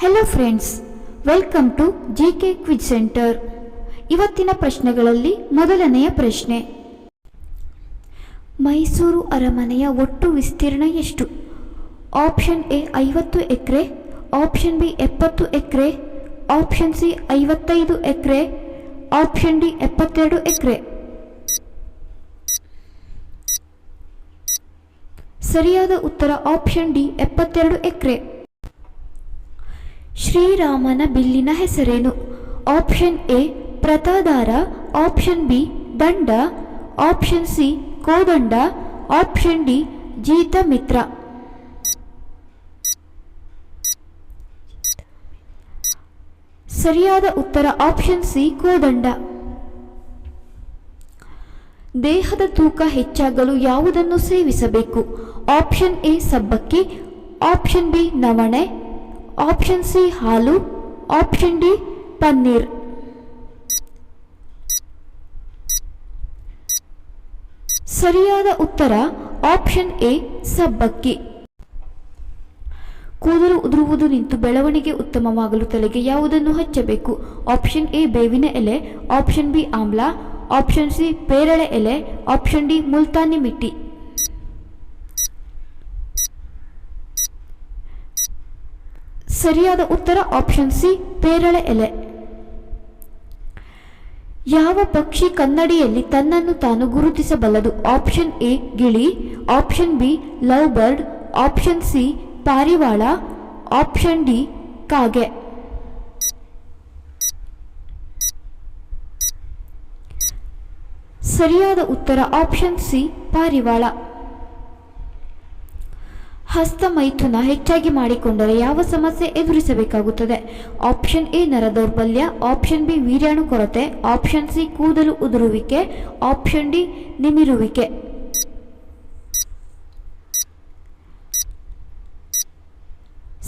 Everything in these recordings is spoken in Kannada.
Hello friends, welcome to GK quiz centre. ಇವತ್ತಿನ ಪ್ರಶ್ನೆಗಳಲ್ಲಿ ಮೊದಲನೆಯ ಪ್ರಶ್ನೆ, ಮೈಸೂರು ಅರಮನೆಯ ಒಟ್ಟು ವಿಸ್ತೀರ್ಣ ಎಷ್ಟು? ಆಪ್ಷನ್ ಎ 50 ಎಕರೆ, ಆಪ್ಷನ್ ಬಿ 70 ಎಕರೆ, ಆಪ್ಷನ್ ಸಿ 55 ಎಕರೆ, ಆಪ್ಷನ್ ಡಿ 72 ಎಕರೆ. ಸರಿಯಾದ ಉತ್ತರ ಆಪ್ಷನ್ ಡಿ 72 ಎಕರೆ. ಶ್ರೀರಾಮನ ಬಿಲ್ಲಿನ ಹೆಸರೇನು? ಆಪ್ಷನ್ ಎ ಪ್ರತಾದಾರ, ಆಪ್ಷನ್ ಬಿ ದಂಡ, option C Kodanda, option D ಜೀತಮಿತ್ರ. ಸರಿಯಾದ ಉತ್ತರ ಆಪ್ಷನ್ ಸಿ ಕೋದಂಡ. ದೇಹದ ತೂಕ ಹೆಚ್ಚಾಗಲು ಯಾವುದನ್ನು ಸೇವಿಸಬೇಕು? ಆಪ್ಷನ್ ಎ ಸಬ್ಬಕ್ಕಿ, ಆಪ್ಷನ್ ಬಿ ನವಣೆ, ಆಪ್ಷನ್ ಸಿ ಹಾಲು, ಆಪ್ಷನ್ ಡಿ ಪನ್ನೀರ್. ಸರಿಯಾದ ಉತ್ತರ ಆಪ್ಷನ್ ಎ ಸಬ್ಬಕ್ಕಿ. ಕೂದಲು ಉದುರುವುದು ನಿಂತು ಬೆಳವಣಿಗೆ ಉತ್ತಮವಾಗಲು ತಲೆಗೆ ಯಾವುದನ್ನು ಹಚ್ಚಬೇಕು? ಆಪ್ಷನ್ ಎ ಬೇವಿನ ಎಲೆ, ಆಪ್ಷನ್ ಬಿ ಆಮ್ಲ, ಆಪ್ಷನ್ ಸಿ ಪೇರಳೆ ಎಲೆ, ಆಪ್ಷನ್ ಡಿ ಮುಲ್ತಾನಿ ಮಿಟ್ಟಿ. ಸರಿಯಾದ ಉತ್ತರ ಆಪ್ಷನ್ ಸಿ ಪೇರಳೆ ಎಲೆ. ಯಾವ ಪಕ್ಷಿ ಕನ್ನಡಿಯಲ್ಲಿ ತನ್ನನ್ನು ತಾನು ಗುರುತಿಸಬಲ್ಲದು? ಆಪ್ಷನ್ ಎ ಗಿಳಿ, option B love bird, option C ಪಾರಿವಾಳ, ಆಪ್ಷನ್ ಡಿ ಕಾಗೆ. ಸರಿಯಾದ ಉತ್ತರ ಆಪ್ಷನ್ ಸಿ ಪಾರಿವಾಳ. ಹಸ್ತಮೈಥುನ ಹೆಚ್ಚಾಗಿ ಮಾಡಿಕೊಂಡರೆ ಯಾವ ಸಮಸ್ಯೆ ಎದುರಿಸಬೇಕಾಗುತ್ತದೆ? ಆಪ್ಷನ್ ಎ ನರ ದೌರ್ಬಲ್ಯ, ಆಪ್ಷನ್ ಬಿ ವೀರ್ಯಾಣು ಕೊರತೆ, ಆಪ್ಷನ್ ಸಿ ಕೂದಲು ಉದುರುವಿಕೆ, ಆಪ್ಷನ್ ಡಿ ನಿಮಿರುವಿಕೆ.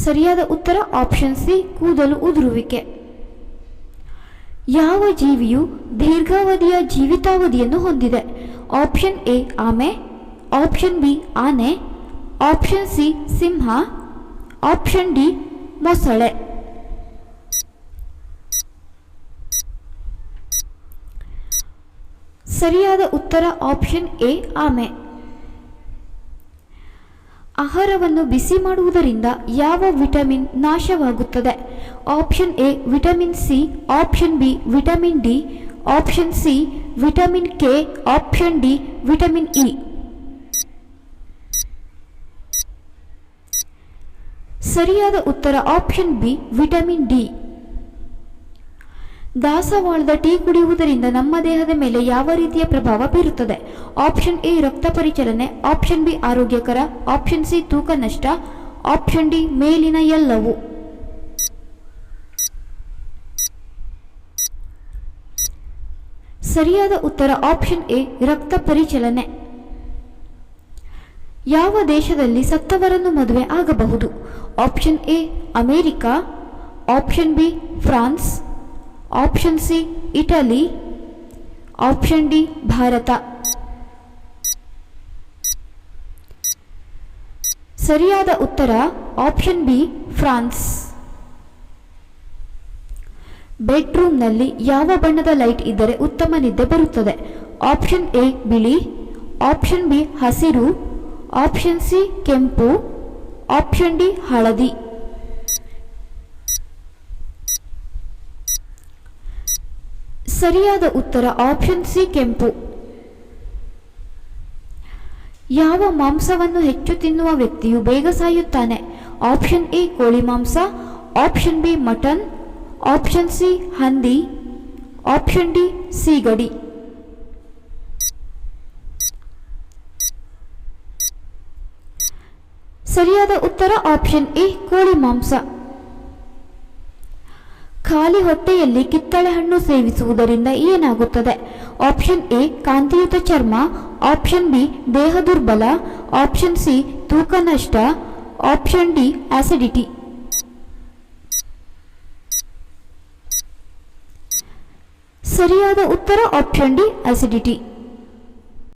ಸರಿಯಾದ ಉತ್ತರ ಆಪ್ಷನ್ ಸಿ ಕೂದಲು ಉದುರುವಿಕೆ. ಯಾವ ಜೀವಿಯು ದೀರ್ಘಾವಧಿಯ ಜೀವಿತಾವಧಿಯನ್ನು ಹೊಂದಿದೆ? ಆಪ್ಷನ್ ಎ ಆಮೆ, ಆಪ್ಷನ್ ಬಿ ಆನೆ, ಆಪ್ಷನ್ ಸಿ ಸಿಂಹ, ಆಪ್ಷನ್ ಡಿ ಮೊಸಳೆ. ಸರಿಯಾದ ಉತ್ತರ ಆಪ್ಷನ್ ಎ ಆಮೆ. ಆಹಾರವನ್ನು ಬಿಸಿ ಮಾಡುವುದರಿಂದ ಯಾವ ವಿಟಮಿನ್ ನಾಶವಾಗುತ್ತದೆ? Option A vitamin C, option B vitamin D, option C vitamin K, option D vitamin E. ಸರಿಯಾದ ಉತ್ತರ ಆಪ್ಷನ್ ಬಿ ವಿಟಮಿನ್ ಡಿ. ದಾಸವಾಳದ ಟೀ ಕುಡಿಯುವುದರಿಂದ ನಮ್ಮ ದೇಹದ ಮೇಲೆ ಯಾವ ರೀತಿಯ ಪ್ರಭಾವ ಬೀರುತ್ತದೆ? ಆಪ್ಷನ್ ಎ ರಕ್ತ ಪರಿಚಲನೆ, ಆಪ್ಷನ್ ಬಿ ಆರೋಗ್ಯಕರ, ಆಪ್ಷನ್ ಸಿ ತೂಕ ನಷ್ಟ, ಆಪ್ಷನ್ ಡಿ ಮೇಲಿನ ಎಲ್ಲವೂ. ಸರಿಯಾದ ಉತ್ತರ ಆಪ್ಷನ್ ಎ ರಕ್ತ ಪರಿಚಲನೆ. ಯಾವ ದೇಶದಲ್ಲಿ ಸತ್ತವರನ್ನು ಮದುವೆ ಆಗಬಹುದು? Option A America, option B France, option C Italy, option D Bharat. ಸರಿಯಾದ ಉತ್ತರ ಆಪ್ಷನ್ ಬಿ ಫ್ರಾನ್ಸ್. ಬೆಡ್ರೂಮ್ನಲ್ಲಿ ಯಾವ ಬಣ್ಣದ ಲೈಟ್ ಇದ್ದರೆ ಉತ್ತಮ ನಿದ್ದೆ ಬರುತ್ತದೆ? ಆಪ್ಷನ್ ಎ ಬಿಳಿ, ಆಪ್ಷನ್ ಬಿ ಹಸಿರು, ಆಪ್ಷನ್ ಸಿ ಕೆಂಪು, ಆಪ್ಷನ್ ಡಿ ಹಳದಿ. ಸರಿಯಾದ ಉತ್ತರ ಆಪ್ಷನ್ ಸಿ ಕೆಂಪು. ಯಾವ ಮಾಂಸವನ್ನು ಹೆಚ್ಚು ತಿನ್ನುವ ವ್ಯಕ್ತಿಯು ಬೇಗ ಸಾಯುತ್ತಾನೆ? ಆಪ್ಷನ್ ಎ ಕೋಳಿ ಮಾಂಸ, option B mutton, option C ಹಂದಿ, ಆಪ್ಷನ್ ಡಿ ಸೀಗಡಿ. ಸರಿಯಾದ ಉತ್ತರ ಆಪ್ಷನ್ ಎ ಕೋಳಿ ಮಾಂಸ. ಖಾಲಿ ಹೊಟ್ಟೆಯಲ್ಲಿ ಕಿತ್ತಳೆ ಹಣ್ಣು ಸೇವಿಸುವುದರಿಂದ ಏನಾಗುತ್ತದೆ? ಆಪ್ಷನ್ ಎ ಕಾಂತಿಯುತ ಚರ್ಮ, ಆಪ್ಷನ್ ಬಿ ದೇಹ ದುರ್ಬಲ, ಆಪ್ಷನ್ ಸಿ ತೂಕ ನಷ್ಟ, ಆಪ್ಷನ್ ಡಿ ಆಸಿಡಿಟಿ. ಸರಿಯಾದ ಉತ್ತರ ಆಪ್ಷನ್ ಡಿ ಆಸಿಡಿಟಿ.